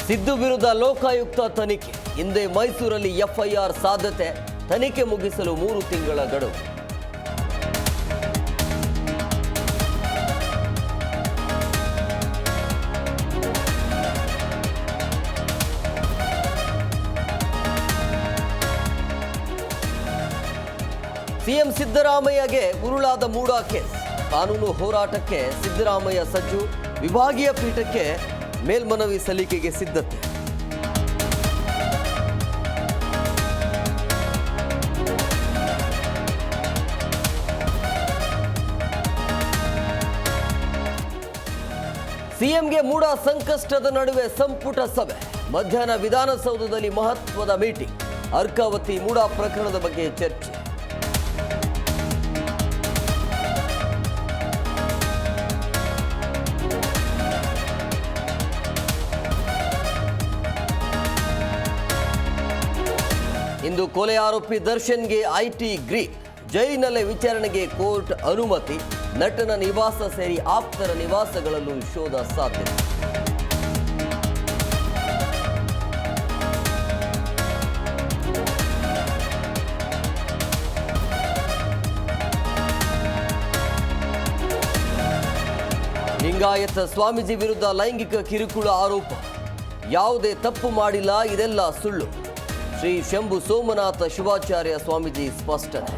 ಸಿದ್ದು ವಿರುದ್ಧ ಲೋಕಾಯುಕ್ತ ತನಿಖೆ. ಹಿಂದೆ ಮೈಸೂರಲ್ಲಿ ಎಫ್ಐಆರ್ ಸಾಧ್ಯತೆ. ತನಿಖೆ ಮುಗಿಸಲು 3 ತಿಂಗಳ ಗಡುವು. ಸಿಎಂ ಸಿದ್ದರಾಮಯ್ಯಗೆ ಉರುಳಾದ ಮೂಡಾ ಕೇಸ್. ಕಾನೂನು ಹೋರಾಟಕ್ಕೆ ಸಿದ್ದರಾಮಯ್ಯ ಸಜ್ಜು. ವಿಭಾಗೀಯ ಪೀಠಕ್ಕೆ ಮೇಲ್ಮನವಿ ಸಲ್ಲಿಕೆಗೆ ಸಿದ್ಧತೆ. ಸಿಎಂಗೆ ಮೂಡಾ ಸಂಕಷ್ಟದ ನಡುವೆ ಸಂಪುಟ ಸಭೆ. ಮಧ್ಯಾಹ್ನ ವಿಧಾನಸೌಧದಲ್ಲಿ ಮಹತ್ವದ ಮೀಟಿಂಗ್. ಅರ್ಕಾವತಿ ಮೂಡಾ ಪ್ರಕರಣದ ಬಗ್ಗೆ ಚರ್ಚೆ. ಇಂದು ಕೊಲೆ ಆರೋಪಿ ದರ್ಶನ್ಗೆ ಐಟಿ ಗ್ರೀಕ್. ಜೈಲಿನಲ್ಲೇ ವಿಚಾರಣೆಗೆ ಕೋರ್ಟ್ ಅನುಮತಿ. ನಟನ ನಿವಾಸ ಸೇರಿ ಆಪ್ತರ ನಿವಾಸಗಳಲ್ಲೂ ಶೋಧ ಸಾಧ್ಯತೆ. ಲಿಂಗಾಯತ ಸ್ವಾಮೀಜಿ ವಿರುದ್ಧ ಲೈಂಗಿಕ ಕಿರುಕುಳ ಆರೋಪ. ಯಾವುದೇ ತಪ್ಪು ಮಾಡಿಲ್ಲ, ಇದೆಲ್ಲ ಸುಳ್ಳು. ಶ್ರೀ ಶಂಭು ಸೋಮನಾಥ ಶಿವಾಚಾರ್ಯ ಸ್ವಾಮೀಜಿ ಸ್ಪಷ್ಟನೆ.